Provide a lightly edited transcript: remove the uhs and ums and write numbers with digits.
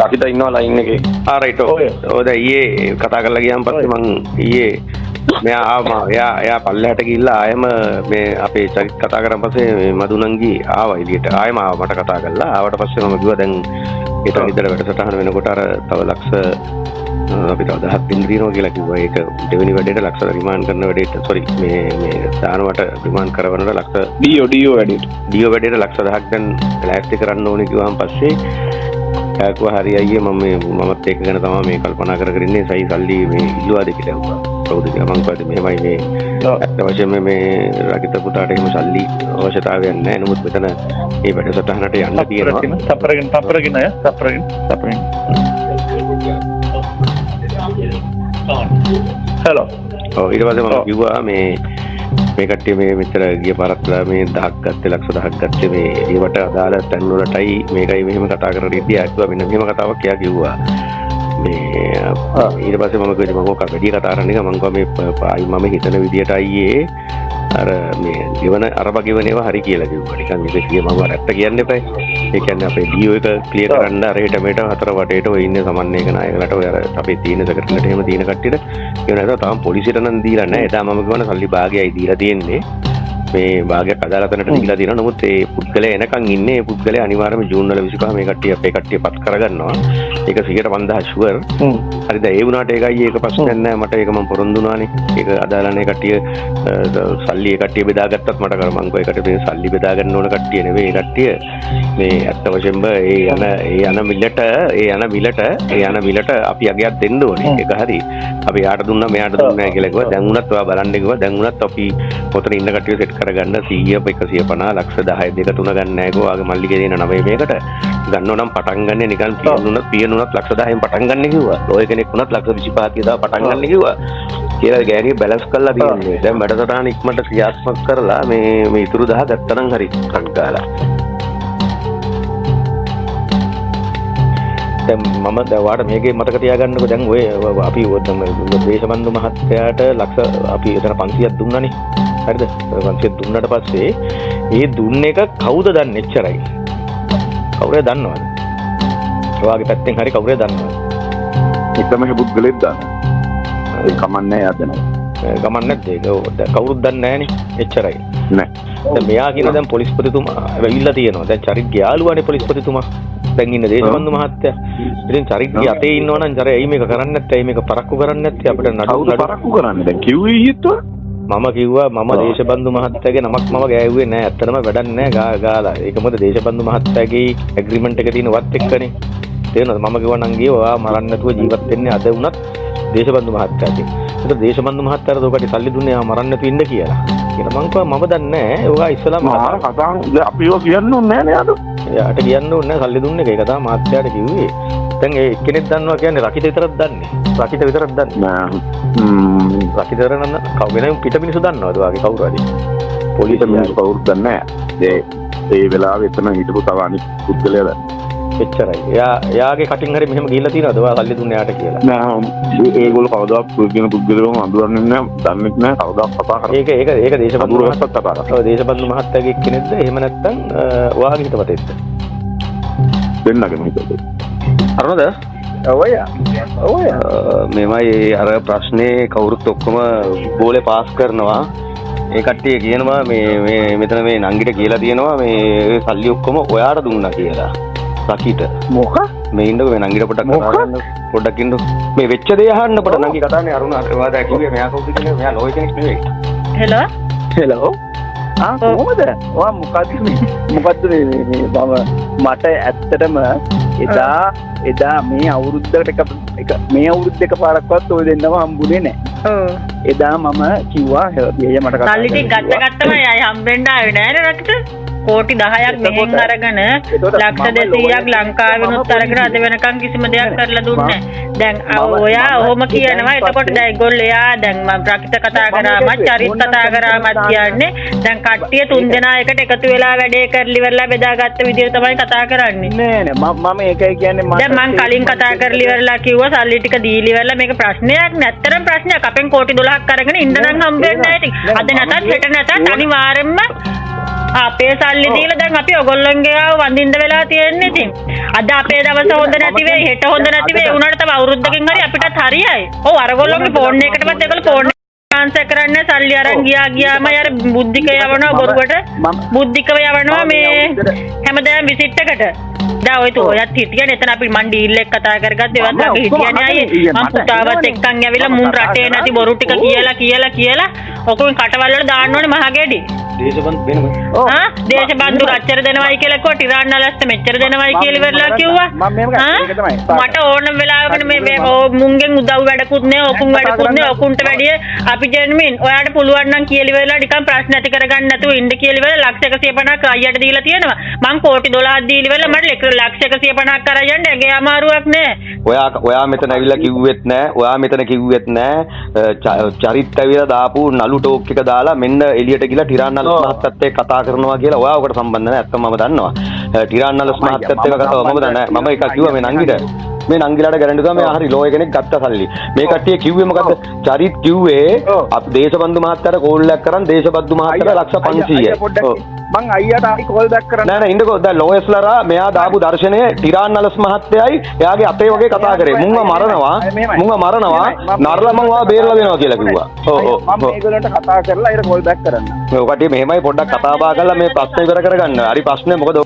රකිත ඉන්නවා ලයින් එකේ. රයිට් ඔය දැන් ඊයේ කතා කරලා ගියාන් පස්සේ මං ඊයේ මෙයා ආවා එයා පල්ලෙහාට ගිහිල්ලා ආයෙම මේ අපේ චරිත කතා කරන් පස්සේ මේ මදුනංගි ආවා එළියට ආයෙම ආවා මට කතා කරලා ආවට පස්සේ මම කිව්වා දැන් ඒතන ඉඳලා වැඩසටහන වෙනකොට අර තව ලක්ෂ අපි තව 10ක් දින දිනනවා කියලා කිව්වා. ඒක දෙවෙනි වැඩේට ලක්ෂ රිමාන්ඩ් කරන වැඩේට සෝරි මේ දානවට රිමාන්ඩ් කරවනට ලක්ෂ ඩීओ වැඩේට ලක්ෂ 10ක් දැන් ලෑස්ති කරන්න ඕනේ කිව්වහම පස්සේ ආකුවා හරි අයියේ මමත් ඒක ගැන තමයි මේ කල්පනා කර ඉන්නේ සයි සල්ලි මේ ඉල්ලුවාද කියලා වුණා. කවුද කියලා මං කිව්වා මෙහෙමයි මේ ඇත්ත වශයෙන්ම මේ රකිත පුතාට එහෙම සල්ලි අවශ්‍යතාවයක් නැහැ. නමුත් මෙතන මේ වැඩසටහනට යන්න තියෙනවා. තප්පරගෙන හෙලෝ. ඔව් ඊට පස්සේ මම කිව්වා මේ කට්ටිය මේ මෙතන ගිය පාරක්ලා මේ 10ක් ගත්තේ ලක්ෂ 10ක් ගත්තේ මේ ඒවට අදාළ තැන් වලටයි මේකයි මෙහෙම කතා කරගෙන ඉතියා කිව්වා මෙන්න මෙහෙම කතාවක් කියා කිව්වා. මේ ඊට පස්සේ මම කිව්වා මම ඔක වැඩි කතා කරන්න එක මම කිව්වා මේ මම හිතන විදියට අයියේ අර මේ ජීවන අරබ ගෙවනේවා හරි කියලා කිව්වා. නිකන් මේක කිය මම ඇත්ත කියන්න එපා. ඒ කියන්නේ අපේ ඩීओ එක ක්ලියර් කරන්න අර හෙට මෙහෙට හතර වටේට ඔය ඉන්නේ සමන්වේග නායකලට ඔය අර අපේ තියෙන සෙක්‍රටරියට එහෙම තියෙන කට්ටියට ඒ වෙනදා තාම පොලිසියට නම් දීලා නැහැ. එදා මම කියවන සල්ලි භාගයයි දීලා තියෙන්නේ. මේ භාගයක් අදාළතනට දීලා තියෙනවා. නමුත් ඒ පුද්ගලයා එනකන් ඉන්නේ. ඒ පුද්ගලයා අනිවාර්යයෙන්ම ජූන් වල 25 මේ කට්ටිය අපේ කට්ටිය පත් කරගන්නවා. ඒක 150 ෂුවර්. හරිද? ඒ වුණාට ඒකයි ඒක ප්‍රශ්නයක් නැහැ. මට ඒක මම පොරොන්දු වුණානේ. ඒක අදාළනේ කට්ටිය සල්ලි ඒ කට්ටිය බෙදාගත්තත් මට කර මං කොයි කට්ටිය සල්ලි බෙදා ගන්න ඕන කට්ටිය නෙවෙයි. ඒ කට්ටිය මේ ඇත්ත වශයෙන්ම ඒ යන මිලට අපි අගයක් දෙන්න ඕනේ. ඒක හරි. අපි යාට දුන්නා මෙයාට දුන්නේ නැහැ කියලා කිව්වා. දැන් උනත් ඔයා බලන්න කිව්වා. දැන් උනත් අපි පොතන ඉන්න කට්ටිය සෙට් කරගන්න 100 150 ලක්ෂ 10 2 3 ගන්න නැහැ කෝ. ආගේ මල්ලිගේ දෙන 9 මේකට ගන්නව නම් පටන් ගන්න නිකන් පියනුනත් ලක්ෂ 10න් පටන් ගන්න කිව්වා. ඔය කෙනෙක් උනත් ලක්ෂ 25 30 පටන් ගන්න කිව්වා. කියලා ගෑණිය බැලන්ස් කරලා තියෙන්නේ. දැන් වැඩසටහන ඉක්මනට ක්‍රියාත්මක කරලා මේ ඉතුරු 10 ගත්තනම් හරි කක් ගාලා. දැන් මම වාට මේකේ මතක තියාගන්නකො දැන් ඔය අපි දේශබන්දු මහත්තයාට ලක්ෂ අපි එතන 500ක් දුන්නානේ. හරිද? 500ක් දුන්නාට පස්සේ ඒ දුන්න එක කවුද දන්නේ එච්චරයි. කවුරුද දන්නවද? ඔයාගේ පැත්තෙන් හරි කවුරුද දන්නවද? එකම පුද්ගලෙක් දන්න. ඒ කමන්නේ යදනවා. ගමන් නැද්ද ඒක? කවුරුත් දන්නේ නැහනේ. එච්චරයි. නෑ. දැන් මෙයා කියන දැන් පොලිස්පතිතුමා ඇවිල්ලා තියෙනවා. දැන් චරිත්ගේ යාළුවානේ පොලිස්පතිතුමා. දැන් ඉන්න දේශබන්දු මහත්තයා. ඉතින් චරිත්ගේ අතේ ඉන්නවනම් චරි ඇයි මේක කරන්නේ නැත්තේ? ඇයි මේක පරක්කු කරන්නේ නැත්තේ? අපිට නඩු පරක්කු කරන්නේ. දැන් කිව්වේ ඊයේත් මම කිව්වා මම දේශබන්දු මහත්තයාගේ නමක් මම ගෑවුවේ නෑ. ඇත්තටම වැඩක් නෑ ගාලා. ඒක මොකද දේශබන්දු මහත්තයාගේ ඇග්‍රීමන්ට් එක තියෙන වත් එක්කනේ. තේරෙනවද? මම කිව්වා නම් ගියේ ඔයා මරන්න නැතුව ජීවත් වෙන්නේ අද වුණත් දේශබන්දු මහත්තයාගේ. ඒක දේශබන්දු මහත්තයාට ඔකට සල්ලි දුන්නේ ආ මරන්න නැතුව ඉන්න කියලා. කියලා මං කිව්වා මම දන්නේ නෑ. ඔයා ඉස්සලාම කතා අපිව කියන්න ඕනේ නෑ නේද? එයාට කියන්න ඕනේ නෑ සල්ලි දුන්නේ ඒක තමයි මහත්තයාට කිව්වේ. දැන් ඒ එක්කෙනෙක් දන්නවා කියන්නේ රකිත විතරක් දන්නේ. රකිත විතරක් දන්නේ. නෑ. රකිත විතර නම් වෙන පිට මිනිස්සු දන්නවද වාගේ කවුරු හරි? පොලිසිය මිනිස්සු කවුරුත් දන්නේ නෑ. ඒ වෙලාවේ එතන හිටපු තව අනිත් පුද්ගලයා එච්චරයි. එයාගේ කටින් හරි මෙහෙම ගිහිල්ලා තියෙනවද ඔයා සල්ලි දුන්නේ යාට කියලා? නෑ. ඒගොල්ලෝ කවදාවත් පුද්ගලයන් පුද්ගලයන්ව අඳුරන්නේ නෑ. දන්නේ නෑ. කවදාවත් කතා කරන්නේ. ඒක දේශබන්දු මහත්තයා කතා කරා. ඔව් දේශබන්දු මහත්තයාගේ එක්කෙනෙක්ද? එහෙම නැත්නම් ඔයාගේ හිතවතෙක්ද? දෙන්නගෙම හිතවතෙක්. අරනද? ඔය මෙමය අර ප්‍රශ්නේ කවුරුත් ඔක්කොම බෝලේ පාස් කරනවා. ඒ කට්ටිය කියනවා මේ මෙතන මේ නංගිට කියලා තියෙනවා මේ සල්ලි ඔක්කොම ඔයාට දුන්නා කියලා. රකිට. මොකක්? මේ ඉන්නකො මේ නංගිට පොඩ්ඩක් ඉන්නකො. මේ වෙච්ච දේ අහන්න පොඩ නංගි කතානේ අරුණ අරවාදා කිව්වේ මෙයා කවුද කියන්නේ මෙයා ලෝයි කෙනෙක් නෙවෙයි. හෙලෝ. කොහොමද? ඔයා මොකද්ද මේ මට ඇත්තටම එදා මේ අවුරුද්දකට මේ අවුරුද්ද එකපාරක්වත් ඔය දෙන්නම හම්බුනේ නැහැ. එදා මම කිව්වා "හේ මට කතා සල්ලි ටික ගත්තම අය හම්බෙන්න ආවේ නෑනේ රකිට. කෝටි 10ක් මෙහෙන් අරගෙන ලක්ෂ 200ක් ලංකාවෙනුත් අරගෙන අද වෙනකන් කිසිම දෙයක් කරලා දුන්නේ නැහැ. දැන් ඔයා ඔහොම කියනවා. එතකොට දැන් ඒගොල්ලෝ දැන් මම රකිට කතා කරාම චරිත කතා කරාමත් කියන්නේ දැන් කට්ටිය 3 දෙනා එකට එකතු වෙලා වැඩේ කරලි වෙලා බෙදාගත්ත විදිහට තමයි කතා කරන්නේ. නෑ මම ඒකයි කියන්නේ දැන් මං කලින් කතා කරලි වෙලා කිව්වා සල්ලි ටික දීලි වෙලා මේක ප්‍රශ්නයක් නැත්තරම් ප්‍රශ්නයක්. අපෙන් කෝටි 12ක් අරගෙන ඉන්න නම් හම්බෙන්නේ නැහැ. අද නැතත් හෙට නැතත් අනිවාර්යෙන්ම අපේ සල්ලි දීලා දැන් අපි ඔයගොල්ලන්ගේ ආව වඳින්න වෙලා තියෙන්නේ ඉතින්. අද අපේ දවස හොඳ නැති වෙයි, හෙට හොඳ නැති වෙයි. උනාට තව අවුරුද්දකින් හරි අපිටත් හරියයි. ඔව් අරගොල්ලෝගේ ෆෝන් එකකටවත් ඒගොල්ලෝ ෆෝන් ආන්සර් කරන්නේ සල්ලි අරන් ගියාම යාර බුද්ධික යවනවා බොරුවට. බුද්ධිකව යවනවා මේ හැමදාම විසිට් එකට. දැන් ඔය තෝ ඔයත් හිටියනේ එතන අපි මන් ඩීල් එක කතා කරගත්ත ඒවත් ළඟ හිටියනේ අයියේ. මම පුතාවත් එක්කන් ඇවිල්ලා මුන් රටේ නැති බොරු ටික කියලා ඔකුන් කටවල් වල දාන්න ඕනේ මහගෙඩි. දේශබන්දු රච්චර දෙනවයි කියලා කිව්වා ටිරාන්නලස්ට මෙච්චර දෙනවයි කියලා ඉවරලා කිව්වා. මට ඕනම වෙලාවකට මේ මුංගෙන් උදව් වැඩකුත් නෑ ඔකුන් වැඩකුත් නෑ ඔකුන්ට වැඩිය අපි ජෙන්මින් ඔයාට පුළුවන් නම් කියලා ඉවරලා නිකන් ප්‍රශ්න ඇති කරගන්න නැතුව ඉන්න කියලා ඉවරලා ලක්ෂ 150ක් අයියට දීලා තියෙනවා. මං කෝටි 12ක් දීලා ඉවරලා මට ලක්ෂ 150ක් කරා යන්න ඇගේ අමාරුවක් නෑ. ඔයා මෙතන ඇවිල්ලා කිව්වෙත් නෑ. ඔයා මෙතන කිව්වෙත් නෑ. චරිත් ඇවිල්ලා දාපු නලු ටෝක් එක දාලා මෙන්න එළියට ගිහලා ටිරාන්නලස් මහත්තයත් එක්ක කතා කරනවා කියලා ඔයා ඔකට සම්බන්ධ නැහැ. ඇත්තම මම දන්නවා. ටිරාන්නලස් මහත්තයත් එක්ක කතාව මම දන්නේ නැහැ. මම එක කිව්වා මේ නංගිට. මේ නංගිලාට ගැරන්ටි දුවා මේ හරි ලෝය කෙනෙක් ගත්ත සල්ලි. මේ කට්ටිය කිව්වේ මොකද්ද? චරිත් කිව්වේ අපි දේශබන්දු මහත්තයාට කෝල් එකක් කරන් දේශබන්දු මහත්තයාට ලක්ෂ 500. මං අයියට ආයි කෝල් බෑක් කරන්න. නෑ ඉන්නකෝ දැන් ලෝයස්ලරා මෙයා දාපු දර්ශනය ටිරාන්නලස් මහත්තයයි එයාගේ අතේ වගේ කතා කරේ. මුංග මරනවා නරලා මං ඔයා බේරලා දෙනවා කියලා කිව්වා. ඔව් මම මේගොල්ලන්ට කතා කරලා ඊට කෝල් බෑක් කරන්න. ඔය කට්ටිය මෙහෙමයි පොඩ්ඩක් කතා බහ කරලා මේ ප්‍රශ්න ඉවර කරගන්න. හරි ප්‍රශ්නේ මොකද